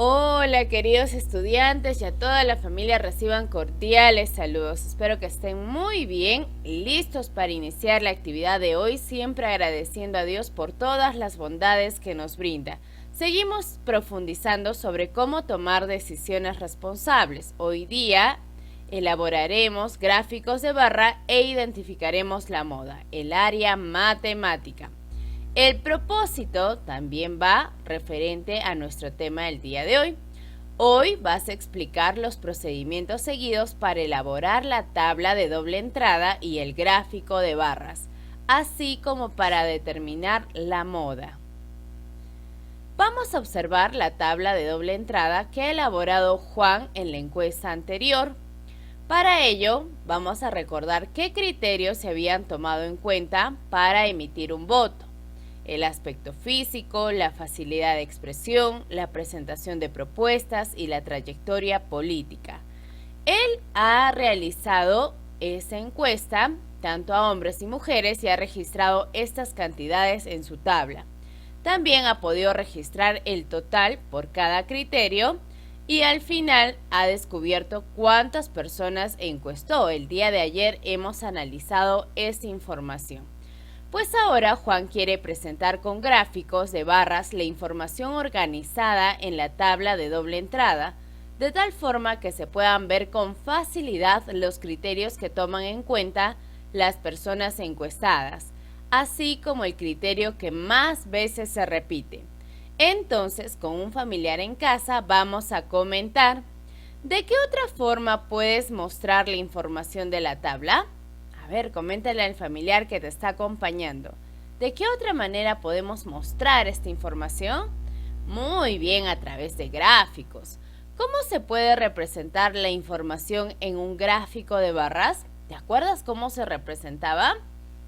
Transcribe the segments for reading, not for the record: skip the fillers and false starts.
Hola queridos estudiantes y a toda la familia reciban cordiales saludos. Espero que estén muy bien, listos para iniciar la actividad de hoy, siempre agradeciendo a Dios por todas las bondades que nos brinda. Seguimos profundizando sobre cómo tomar decisiones responsables. Hoy día elaboraremos gráficos de barra e identificaremos la moda, el área matemática. El propósito también va referente a nuestro tema del día de hoy. Hoy vas a explicar los procedimientos seguidos para elaborar la tabla de doble entrada y el gráfico de barras, así como para determinar la moda. Vamos a observar la tabla de doble entrada que ha elaborado Juan en la encuesta anterior. Para ello, vamos a recordar qué criterios se habían tomado en cuenta para emitir un voto. El aspecto físico, la facilidad de expresión, la presentación de propuestas y la trayectoria política. Él ha realizado esa encuesta tanto a hombres y mujeres y ha registrado estas cantidades en su tabla. También ha podido registrar el total por cada criterio y al final ha descubierto cuántas personas encuestó. El día de ayer hemos analizado esta información. Pues ahora Juan quiere presentar con gráficos de barras la información organizada en la tabla de doble entrada, de tal forma que se puedan ver con facilidad los criterios que toman en cuenta las personas encuestadas, así como el criterio que más veces se repite. Entonces, con un familiar en casa vamos a comentar: ¿de qué otra forma puedes mostrar la información de la tabla? A ver, coméntale al familiar que te está acompañando. ¿De qué otra manera podemos mostrar esta información? Muy bien, a través de gráficos. ¿Cómo se puede representar la información en un gráfico de barras? ¿Te acuerdas cómo se representaba?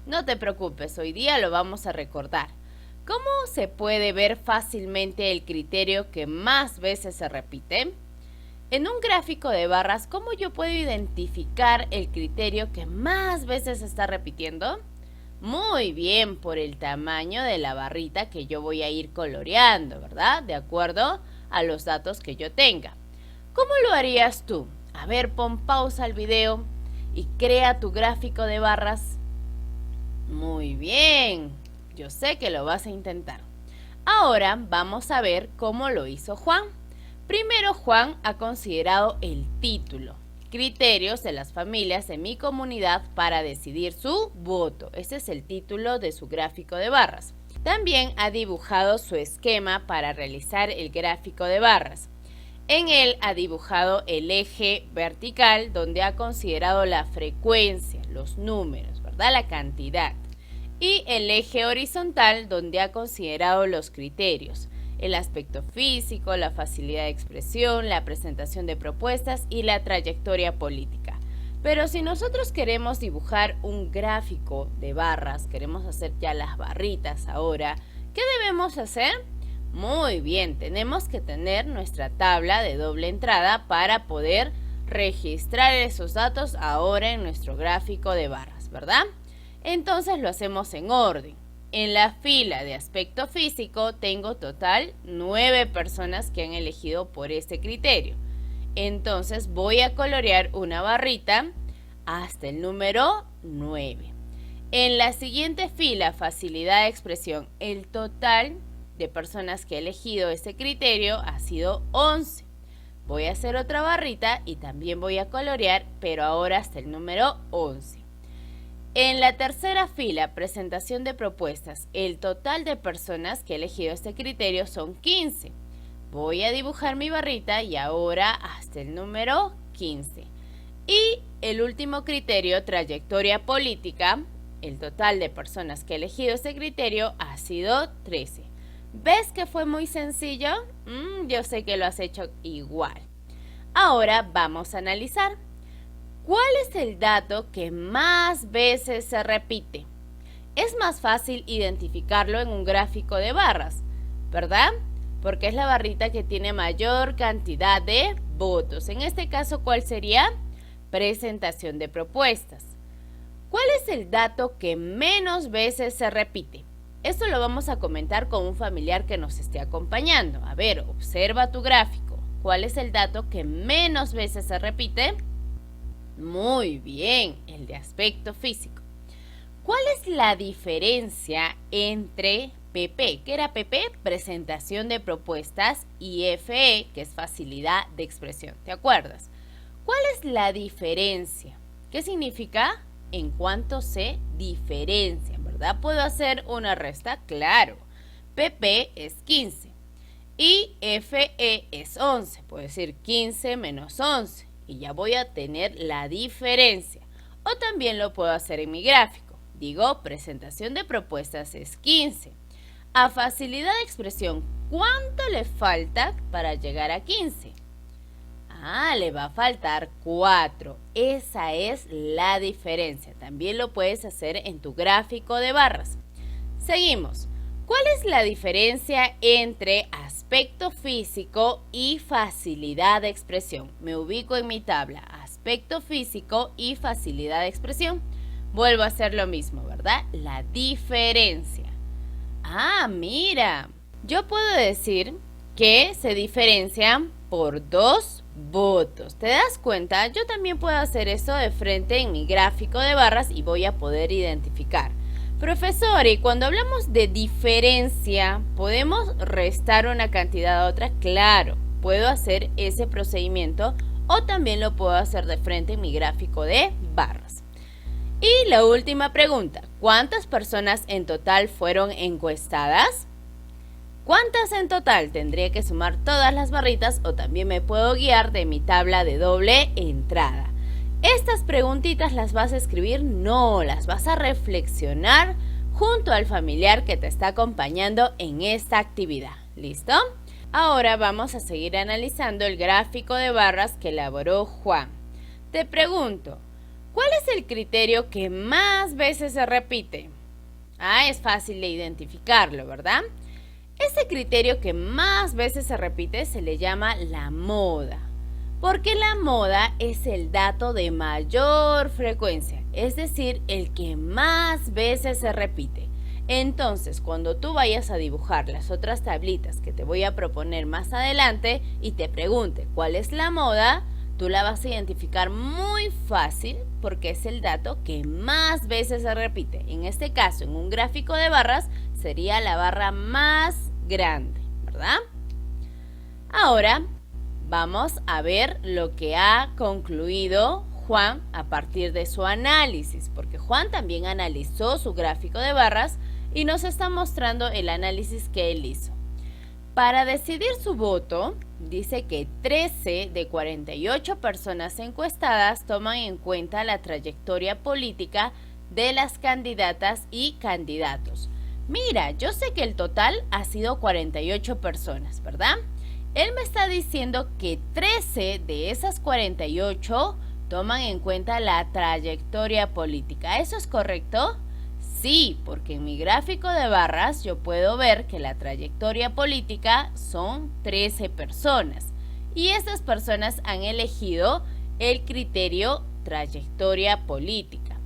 No te preocupes, hoy día lo vamos a recordar. ¿Cómo se puede ver fácilmente el criterio que más veces se repite? En un gráfico de barras, ¿cómo yo puedo identificar el criterio que más veces se está repitiendo? Muy bien, por el tamaño de la barrita que yo voy a ir coloreando, ¿verdad? De acuerdo a los datos que yo tenga. ¿Cómo lo harías tú? A ver, pon pausa al video y crea tu gráfico de barras. Muy bien, yo sé que lo vas a intentar. Ahora vamos a ver cómo lo hizo Juan. Primero, Juan ha considerado el título, criterios de las familias en mi comunidad para decidir su voto. Ese es el título de su gráfico de barras. También ha dibujado su esquema para realizar el gráfico de barras. En él ha dibujado el eje vertical donde ha considerado la frecuencia, los números, ¿verdad? La cantidad. Y el eje horizontal donde ha considerado los criterios: el aspecto físico, la facilidad de expresión, la presentación de propuestas y la trayectoria política. Pero si nosotros queremos dibujar un gráfico de barras, queremos hacer ya las barritas ahora, ¿qué debemos hacer? Muy bien, tenemos que tener nuestra tabla de doble entrada para poder registrar esos datos ahora en nuestro gráfico de barras, ¿verdad? Entonces lo hacemos en orden. En la fila de aspecto físico tengo total 9 personas que han elegido por este criterio. Entonces voy a colorear una barrita hasta el número 9. En la siguiente fila, facilidad de expresión, el total de personas que ha elegido este criterio ha sido 11. Voy a hacer otra barrita y también voy a colorear, pero ahora hasta el número 11. En la tercera fila, presentación de propuestas, el total de personas que ha elegido este criterio son 15. Voy a dibujar mi barrita y ahora hasta el número 15. Y el último criterio, trayectoria política, el total de personas que ha elegido este criterio ha sido 13. ¿Ves que fue muy sencillo? Yo sé que lo has hecho igual. Ahora vamos a analizar. ¿Cuál es el dato que más veces se repite? Es más fácil identificarlo en un gráfico de barras, ¿verdad? Porque es la barrita que tiene mayor cantidad de votos. En este caso, ¿cuál sería? Presentación de propuestas. ¿Cuál es el dato que menos veces se repite? Esto lo vamos a comentar con un familiar que nos esté acompañando. A ver, observa tu gráfico. ¿Cuál es el dato que menos veces se repite? Muy bien, el de aspecto físico. ¿Cuál es la diferencia entre PP, que era PP, presentación de propuestas, y FE, que es facilidad de expresión? ¿Te acuerdas? ¿Cuál es la diferencia? ¿Qué significa? En cuanto se diferencian, ¿verdad? ¿Puedo hacer una resta? Claro. PP es 15 y FE es 11. Puedo decir 15 menos 11 y ya voy a tener la diferencia. O también lo puedo hacer en mi gráfico. Digo, presentación de propuestas es 15. A facilidad de expresión, ¿cuánto le falta para llegar a 15? Le va a faltar 4. Esa es la diferencia. También lo puedes hacer en tu gráfico de barras. Seguimos. ¿Cuál es la diferencia entre aspecto físico y facilidad de expresión? Me ubico en mi tabla. Aspecto físico y facilidad de expresión. Vuelvo a hacer lo mismo, ¿verdad? La diferencia. Mira. Yo puedo decir que se diferencian por 2 votos. ¿Te das cuenta? Yo también puedo hacer eso de frente en mi gráfico de barras y voy a poder identificar. Profesor, y cuando hablamos de diferencia, ¿podemos restar una cantidad a otra? Claro, puedo hacer ese procedimiento o también lo puedo hacer de frente en mi gráfico de barras. Y la última pregunta, ¿cuántas personas en total fueron encuestadas? ¿Cuántas en total? Tendría que sumar todas las barritas o también me puedo guiar de mi tabla de doble entrada. Estas preguntitas las vas a escribir, no, las vas a reflexionar junto al familiar que te está acompañando en esta actividad. ¿Listo? Ahora vamos a seguir analizando el gráfico de barras que elaboró Juan. Te pregunto, ¿cuál es el criterio que más veces se repite? Es fácil de identificarlo, ¿verdad? Ese criterio que más veces se repite se le llama la moda, porque la moda es el dato de mayor frecuencia, es decir, el que más veces se repite. Entonces, cuando tú vayas a dibujar las otras tablitas que te voy a proponer más adelante y te pregunte cuál es la moda, tú la vas a identificar muy fácil porque es el dato que más veces se repite. En este caso, en un gráfico de barras, sería la barra más grande, ¿verdad? Ahora vamos a ver lo que ha concluido Juan a partir de su análisis, porque Juan también analizó su gráfico de barras y nos está mostrando el análisis que él hizo. Para decidir su voto, dice que 13 de 48 personas encuestadas toman en cuenta la trayectoria política de las candidatas y candidatos. Mira, yo sé que el total ha sido 48 personas, ¿verdad? Él me está diciendo que 13 de esas 48 toman en cuenta la trayectoria política. ¿Eso es correcto? Sí, porque en mi gráfico de barras yo puedo ver que la trayectoria política son 13 personas. Y estas personas han elegido el criterio trayectoria política.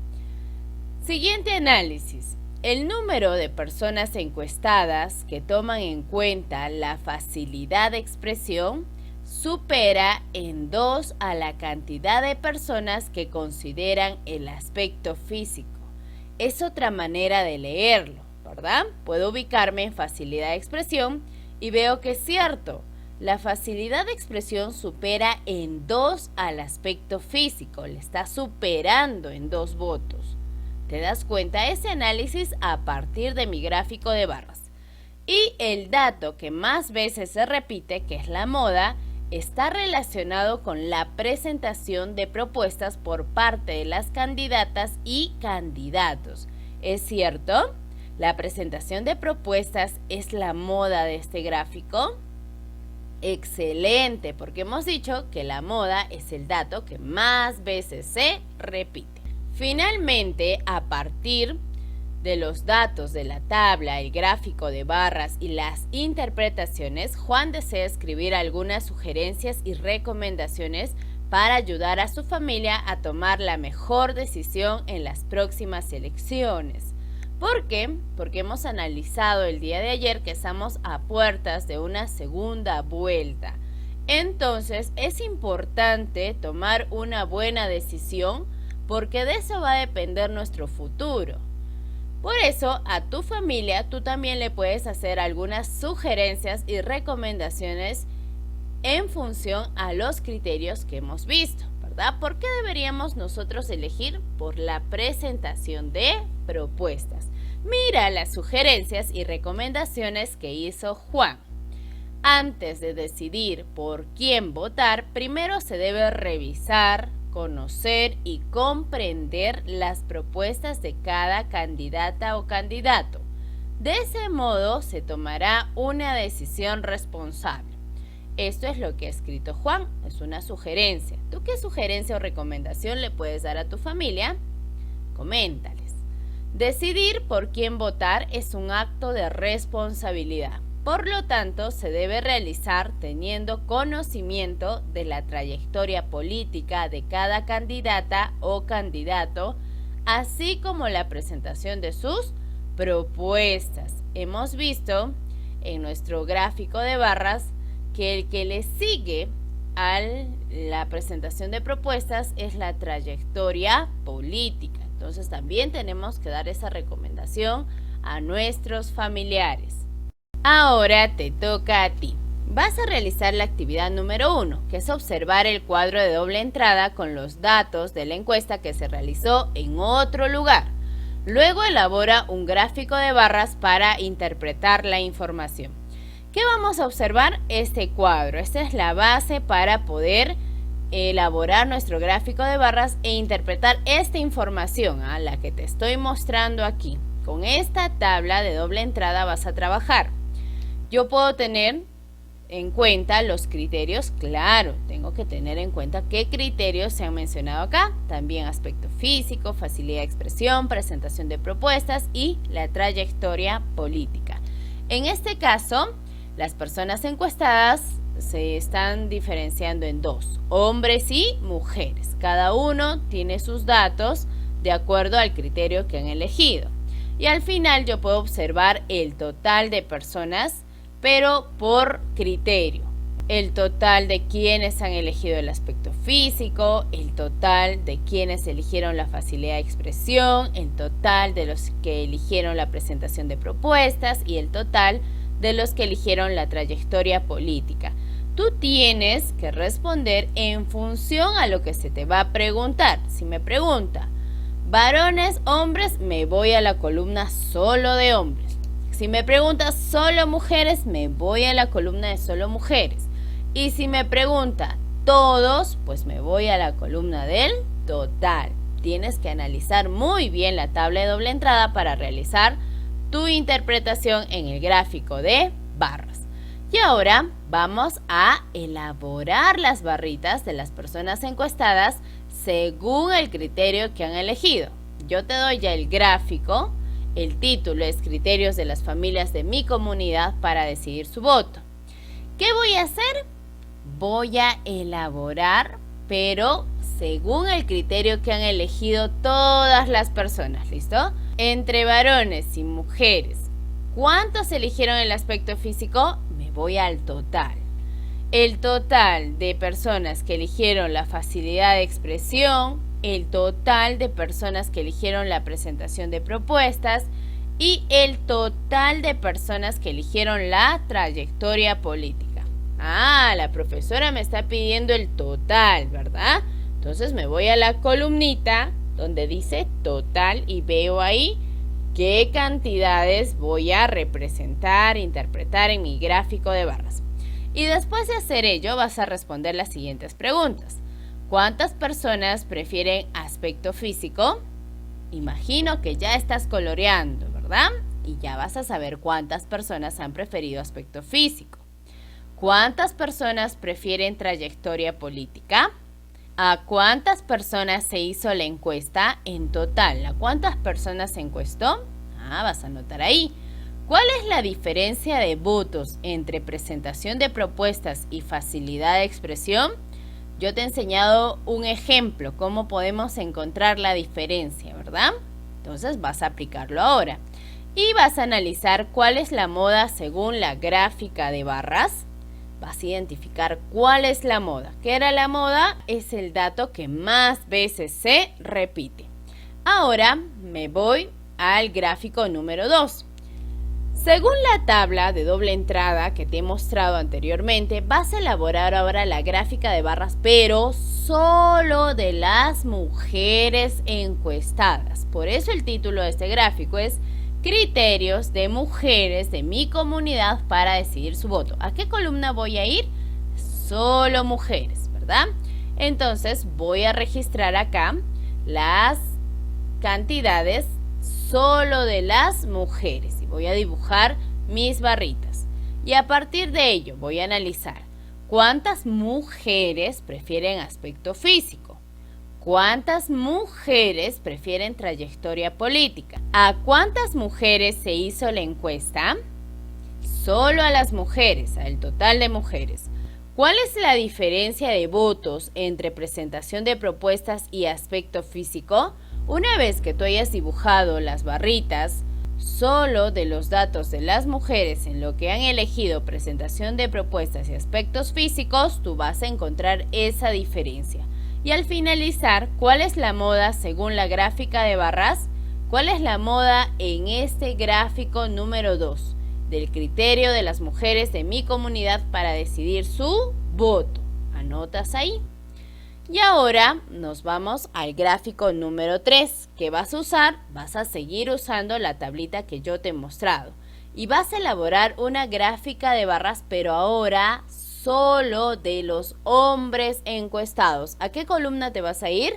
Siguiente análisis. El número de personas encuestadas que toman en cuenta la facilidad de expresión supera en 2 a la cantidad de personas que consideran el aspecto físico. Es otra manera de leerlo, ¿verdad? Puedo ubicarme en facilidad de expresión y veo que es cierto. La facilidad de expresión supera en 2 al aspecto físico, le está superando en 2 votos. ¿Te das cuenta? Ese análisis a partir de mi gráfico de barras. Y el dato que más veces se repite, que es la moda, está relacionado con la presentación de propuestas por parte de las candidatas y candidatos. ¿Es cierto? ¿La presentación de propuestas es la moda de este gráfico? Excelente, porque hemos dicho que la moda es el dato que más veces se repite. Finalmente, a partir de los datos de la tabla, el gráfico de barras y las interpretaciones, Juan desea escribir algunas sugerencias y recomendaciones para ayudar a su familia a tomar la mejor decisión en las próximas elecciones. ¿Por qué? Porque hemos analizado el día de ayer que estamos a puertas de una segunda vuelta. Entonces es importante tomar una buena decisión porque de eso va a depender nuestro futuro. Por eso a tu familia tú también le puedes hacer algunas sugerencias y recomendaciones en función a los criterios que hemos visto, ¿verdad? ¿Por qué deberíamos nosotros elegir? Por la presentación de propuestas. Mira las sugerencias y recomendaciones que hizo Juan. Antes de decidir por quién votar, primero se debe revisar, conocer y comprender las propuestas de cada candidata o candidato. De ese modo se tomará una decisión responsable. Esto es lo que ha escrito Juan, es una sugerencia. ¿Tú qué sugerencia o recomendación le puedes dar a tu familia? Coméntales. Decidir por quién votar es un acto de responsabilidad. Por lo tanto, se debe realizar teniendo conocimiento de la trayectoria política de cada candidata o candidato, así como la presentación de sus propuestas. Hemos visto en nuestro gráfico de barras que el que le sigue a la presentación de propuestas es la trayectoria política. Entonces también tenemos que dar esa recomendación a nuestros familiares. Ahora te toca a ti. Vas a realizar la actividad número 1, que es observar el cuadro de doble entrada con los datos de la encuesta que se realizó en otro lugar. Luego elabora un gráfico de barras para interpretar la información. ¿Qué vamos a observar? Este cuadro. Esta es la base para poder elaborar nuestro gráfico de barras e interpretar esta información, la que te estoy mostrando aquí. Con esta tabla de doble entrada vas a trabajar. Yo puedo tener en cuenta los criterios, claro, tengo que tener en cuenta qué criterios se han mencionado acá, también aspecto físico, facilidad de expresión, presentación de propuestas y la trayectoria política. En este caso, las personas encuestadas se están diferenciando en dos, hombres y mujeres. Cada uno tiene sus datos de acuerdo al criterio que han elegido. Y al final yo puedo observar el total de personas, pero por criterio. El total de quienes han elegido el aspecto físico, el total de quienes eligieron la facilidad de expresión, el total de los que eligieron la presentación de propuestas y el total de los que eligieron la trayectoria política. Tú tienes que responder en función a lo que se te va a preguntar. Si me pregunta, varones, hombres, me voy a la columna solo de hombres. Si me pregunta solo mujeres, me voy a la columna de solo mujeres. Y si me pregunta todos, pues me voy a la columna del total. Tienes que analizar muy bien la tabla de doble entrada para realizar tu interpretación en el gráfico de barras. Y ahora vamos a elaborar las barritas de las personas encuestadas según el criterio que han elegido. Yo te doy ya el gráfico. El título es Criterios de las familias de mi comunidad para decidir su voto. ¿Qué voy a hacer? Voy a elaborar, pero según el criterio que han elegido todas las personas, ¿listo? Entre varones y mujeres, ¿cuántos eligieron el aspecto físico? Me voy al total. El total de personas que eligieron la facilidad de expresión, el total de personas que eligieron la presentación de propuestas y el total de personas que eligieron la trayectoria política. La profesora me está pidiendo el total, ¿verdad? Entonces me voy a la columnita donde dice total y veo ahí qué cantidades voy a representar, interpretar en mi gráfico de barras. Y después de hacer ello vas a responder las siguientes preguntas. ¿Cuántas personas prefieren aspecto físico? Imagino que ya estás coloreando, ¿verdad? Y ya vas a saber cuántas personas han preferido aspecto físico. ¿Cuántas personas prefieren trayectoria política? ¿A cuántas personas se hizo la encuesta en total? ¿A cuántas personas se encuestó? Vas a anotar ahí. ¿Cuál es la diferencia de votos entre presentación de propuestas y facilidad de expresión? Yo te he enseñado un ejemplo, cómo podemos encontrar la diferencia, ¿verdad? Entonces vas a aplicarlo ahora. Y vas a analizar cuál es la moda según la gráfica de barras. Vas a identificar cuál es la moda. ¿Qué era la moda? Es el dato que más veces se repite. Ahora me voy al gráfico número 2. Según la tabla de doble entrada que te he mostrado anteriormente, vas a elaborar ahora la gráfica de barras, pero solo de las mujeres encuestadas. Por eso el título de este gráfico es Criterios de mujeres de mi comunidad para decidir su voto. ¿A qué columna voy a ir? Solo mujeres, ¿verdad? Entonces voy a registrar acá las cantidades solo de las mujeres y voy a dibujar mis barritas. Y a partir de ello voy a analizar cuántas mujeres prefieren aspecto físico. ¿Cuántas mujeres prefieren trayectoria política? ¿A cuántas mujeres se hizo la encuesta? Solo a las mujeres, al total de mujeres. ¿Cuál es la diferencia de votos entre presentación de propuestas y aspecto físico? Una vez que tú hayas dibujado las barritas solo de los datos de las mujeres en lo que han elegido presentación de propuestas y aspectos físicos, tú vas a encontrar esa diferencia. Y al finalizar, ¿cuál es la moda según la gráfica de barras? ¿Cuál es la moda en este gráfico número 2? Del criterio de las mujeres de mi comunidad para decidir su voto. ¿Anotas ahí? Y ahora nos vamos al gráfico número 3. ¿Qué vas a usar? Vas a seguir usando la tablita que yo te he mostrado. Y vas a elaborar una gráfica de barras, pero ahora solo de los hombres encuestados. ¿A qué columna te vas a ir?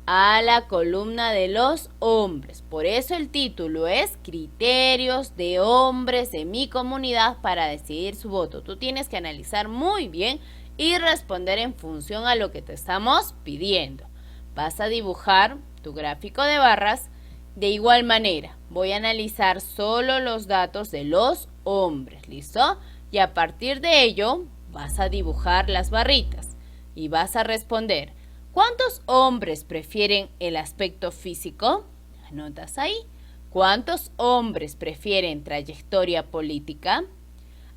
A la columna de los hombres. Por eso el título es Criterios de hombres de mi comunidad para decidir su voto. Tú tienes que analizar muy bien y responder en función a lo que te estamos pidiendo. Vas a dibujar tu gráfico de barras de igual manera. Voy a analizar solo los datos de los hombres, ¿listo? Y a partir de ello vas a dibujar las barritas y vas a responder, ¿cuántos hombres prefieren el aspecto físico? ¿Anotas ahí? ¿Cuántos hombres prefieren trayectoria política?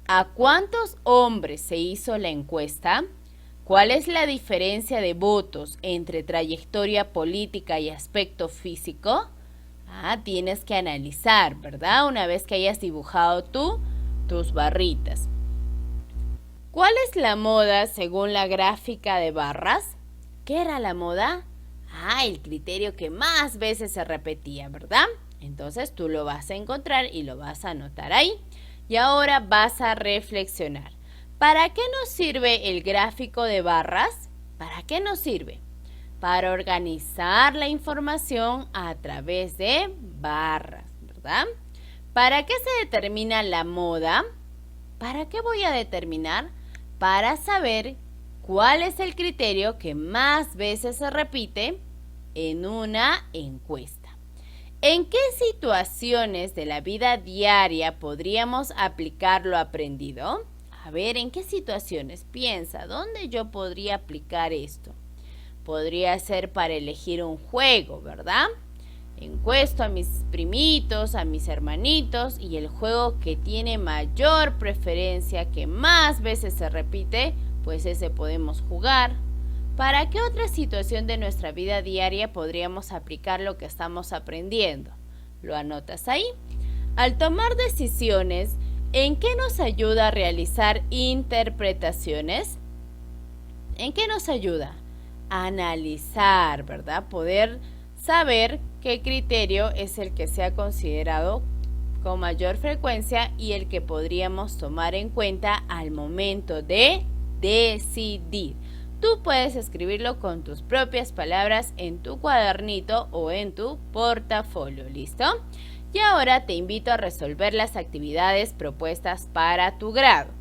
¿A cuántos hombres se hizo la encuesta? ¿Cuál es la diferencia de votos entre trayectoria política y aspecto físico? Tienes que analizar, ¿verdad? Una vez que hayas dibujado tus barritas. ¿Cuál es la moda según la gráfica de barras? ¿Qué era la moda? El criterio que más veces se repetía, ¿verdad? Entonces tú lo vas a encontrar y lo vas a anotar ahí. Y ahora vas a reflexionar. ¿Para qué nos sirve el gráfico de barras? ¿Para qué nos sirve? Para organizar la información a través de barras, ¿verdad? ¿Para qué se determina la moda? ¿Para qué voy a determinar? Para saber cuál es el criterio que más veces se repite en una encuesta. ¿En qué situaciones de la vida diaria podríamos aplicar lo aprendido? A ver, ¿en qué situaciones? Piensa, ¿dónde yo podría aplicar esto? Podría ser para elegir un juego, ¿verdad? Encuesto a mis primitos, a mis hermanitos y el juego que tiene mayor preferencia, que más veces se repite, pues ese podemos jugar. ¿Para qué otra situación de nuestra vida diaria podríamos aplicar lo que estamos aprendiendo? ¿Lo anotas ahí? Al tomar decisiones, ¿en qué nos ayuda a realizar interpretaciones? ¿En qué nos ayuda? A analizar, ¿verdad? Poder saber qué criterio es el que se ha considerado con mayor frecuencia y el que podríamos tomar en cuenta al momento de decidir. Tú puedes escribirlo con tus propias palabras en tu cuadernito o en tu portafolio, ¿listo? Y ahora te invito a resolver las actividades propuestas para tu grado.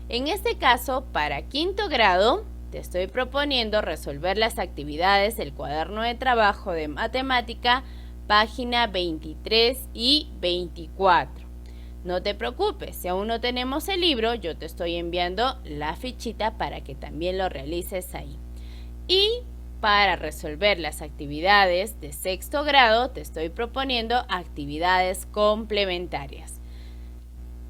En este caso, para quinto grado, te estoy proponiendo resolver las actividades del cuaderno de trabajo de matemática, página 23 y 24. No te preocupes, si aún no tenemos el libro, yo te estoy enviando la fichita para que también lo realices ahí. Y Para resolver las actividades de sexto grado, te estoy proponiendo actividades complementarias.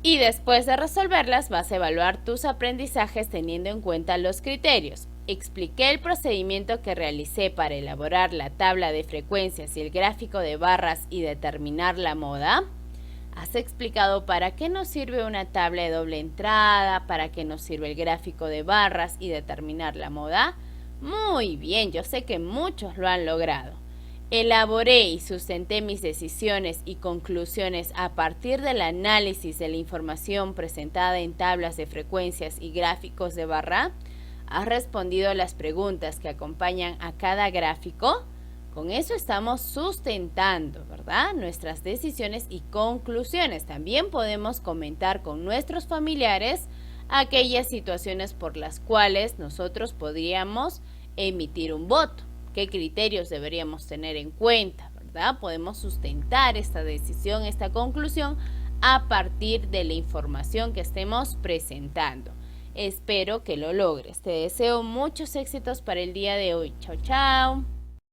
Y después de resolverlas, vas a evaluar tus aprendizajes teniendo en cuenta los criterios. Expliqué el procedimiento que realicé para elaborar la tabla de frecuencias y el gráfico de barras y determinar la moda. ¿Has explicado para qué nos sirve una tabla de doble entrada? ¿Para qué nos sirve el gráfico de barras y determinar la moda? Muy bien, yo sé que muchos lo han logrado. Elaboré y sustenté mis decisiones y conclusiones a partir del análisis de la información presentada en tablas de frecuencias y gráficos de barra. ¿Has respondido las preguntas que acompañan a cada gráfico? Con eso estamos sustentando, ¿verdad?, nuestras decisiones y conclusiones. También podemos comentar con nuestros familiares aquellas situaciones por las cuales nosotros podríamos emitir un voto. ¿Qué criterios deberíamos tener en cuenta, verdad? Podemos sustentar esta decisión, esta conclusión a partir de la información que estemos presentando. Espero que lo logres. Te deseo muchos éxitos para el día de hoy. Chao, chao.